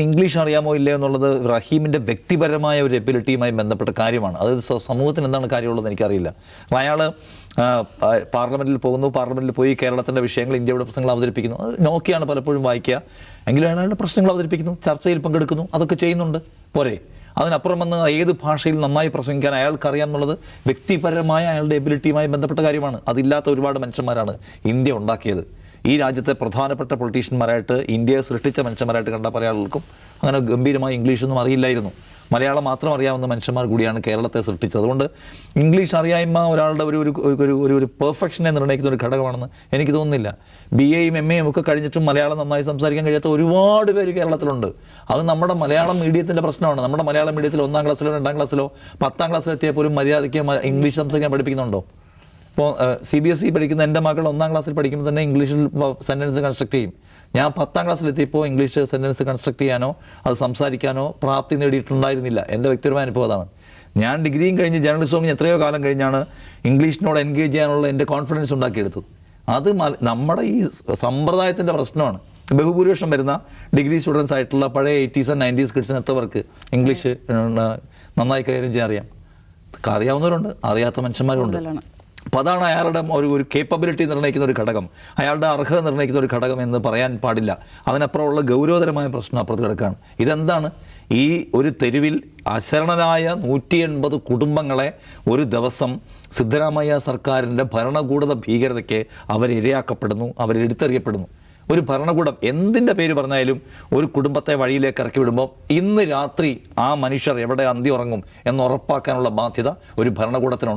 English അറിയാമോ ഇല്ലയോ എന്നുള്ളത് റഹീമിൻ്റെ വ്യക്തിപരമായ ഒരു എബിലിറ്റിയുമായി ബന്ധപ്പെട്ട കാര്യമാണ്. അത് സമൂഹത്തിന് എന്താണ് കാര്യമുള്ളതെന്ന് എനിക്കറിയില്ല. അപ്പോൾ അയാൾ പാർലമെൻറ്റിൽ പോകുന്നു, പാർലമെൻറ്റിൽ പോയി കേരളത്തിൻ്റെ വിഷയങ്ങൾ, ഇന്ത്യയുടെ പ്രശ്നങ്ങൾ അവതരിപ്പിക്കുന്നു. അത് നോക്കിയാണ് പലപ്പോഴും വായിക്കുക. എങ്കിലും അയാളുടെ പ്രശ്നങ്ങൾ അവതരിപ്പിക്കുന്നു, ചർച്ചയിൽ പങ്കെടുക്കുന്നു, അതൊക്കെ ചെയ്യുന്നുണ്ട്. പോരെ, അതിനപ്പുറം വന്ന് ഏത് ഭാഷയിൽ നന്നായി പ്രസംഗിക്കാൻ അയാൾക്കറിയാം എന്നുള്ളത് വ്യക്തിപരമായ അയാളുടെ എബിലിറ്റിയുമായി ബന്ധപ്പെട്ട കാര്യമാണ്. അതില്ലാത്ത ഒരുപാട് മനുഷ്യന്മാരാണ് ഇന്ത്യ ഉണ്ടാക്കിയത്. ഈ രാജ്യത്തെ പ്രധാനപ്പെട്ട പൊളിറ്റീഷ്യന്മാരായിട്ട്, ഇന്ത്യയെ സൃഷ്ടിച്ച മനുഷ്യന്മാരായിട്ട് കണ്ട പല ആളുകൾക്കും അങ്ങനെ ഗംഭീരമായി ഇംഗ്ലീഷൊന്നും അറിയില്ലായിരുന്നു. മലയാളം മാത്രം അറിയാവുന്ന മനുഷ്യന്മാർ കൂടിയാണ് കേരളത്തെ സൃഷ്ടിച്ചത്. അതുകൊണ്ട് ഇംഗ്ലീഷ് അറിയായ്മ ഒരാളുടെ ഒരു പെർഫെക്ഷനെ നിർണ്ണയിക്കുന്ന ഒരു ഘടകമാണെന്ന് എനിക്ക് തോന്നുന്നില്ല. BA-യും MA-യും ഒക്കെ കഴിഞ്ഞിട്ടും മലയാളം നന്നായി സംസാരിക്കാൻ കഴിയാത്ത ഒരുപാട് പേര് കേരളത്തിലുണ്ട്. അത് നമ്മുടെ മലയാളം മീഡിയത്തിൻ്റെ പ്രശ്നമാണ്. നമ്മുടെ മലയാളം മീഡിയത്തിൽ 1ാം ക്ലാസ്സിലോ 2ാം ക്ലാസ്സിലോ 10ാം ക്ലാസ്സിലോ എത്തിയാൽ പോലും മര്യാദയ്ക്ക് ഇംഗ്ലീഷ് സംസാരിക്കാൻ പഠിപ്പിക്കുന്നുണ്ടോ? ഇപ്പോൾ CBSE പഠിക്കുന്ന എൻ്റെ മകൾ 1ാം ക്ലാസ്സിൽ പഠിക്കുമ്പോൾ തന്നെ ഇംഗ്ലീഷിൽ സെൻറ്റൻസ് കൺസ്ട്രക്ട് ചെയ്യും. ഞാൻ 10ാം ക്ലാസ്സിലെത്തിയപ്പോൾ ഇംഗ്ലീഷ് സെൻറ്റൻസ് കൺസ്ട്രക്ട് ചെയ്യാനോ അത് സംസാരിക്കാനോ പ്രാപ്തി നേടിയിട്ടുണ്ടായിരുന്നില്ല. എൻ്റെ വ്യക്തിപരമായ അനുഭവം അതാണ്. ഞാൻ ഡിഗ്രിയും കഴിഞ്ഞ് ജേർണലിസവും എത്രയോ കാലം കഴിഞ്ഞാണ് ഇംഗ്ലീഷിനോട് എൻഗേജ് ചെയ്യാനുള്ള എൻ്റെ കോൺഫിഡൻസ് ഉണ്ടാക്കിയെടുത്തത്. അത് നമ്മുടെ ഈ സമ്പ്രദായത്തിൻ്റെ പ്രശ്നമാണ്. ബഹുഭൂരിപക്ഷം വരുന്ന ഡിഗ്രി സ്റ്റുഡൻസ് ആയിട്ടുള്ള പഴയ 80s and 90s കിഡ്സിന് എത്തവർക്ക് ഇംഗ്ലീഷ് നന്നായി കൈകാര്യം ചെയ്യാൻ അറിയാം. അറിയാവുന്നവരുണ്ട്, അറിയാത്ത മനുഷ്യന്മാരുണ്ട്. അപ്പോൾ അതാണ് അയാളുടെ ഒരു കേപ്പബിലിറ്റി നിർണ്ണയിക്കുന്ന ഒരു ഘടകം, അയാളുടെ അർഹത നിർണ്ണയിക്കുന്ന ഒരു ഘടകം എന്ന് പറയാൻ പാടില്ല. അതിനപ്പുറമുള്ള ഗൗരവതരമായ പ്രശ്നം അപ്പുറത്ത് കിടക്കുകയാണ്. ഇതെന്താണ്? ഈ ഒരു തെരുവിൽ അശരണരായ 180 കുടുംബങ്ങളെ ഒരു ദിവസം സിദ്ധരാമയ്യ സർക്കാരിൻ്റെ ഭരണകൂടത ഭീകരതയ്ക്ക് അവരിരയാക്കപ്പെടുന്നു, അവരെടുത്തെറിയപ്പെടുന്നു. ഒരു ഭരണകൂടം എന്തിൻ്റെ പേര് പറഞ്ഞാലും ഒരു കുടുംബത്തെ വഴിയിലേക്ക് ഇറക്കി വിടുമ്പോൾ ഇന്ന് രാത്രി ആ മനുഷ്യർ എവിടെ അന്തി ഉറങ്ങും എന്ന് ഉറപ്പാക്കാനുള്ള ബാധ്യത ഒരു ഭരണകൂടത്തിനുണ്ട്.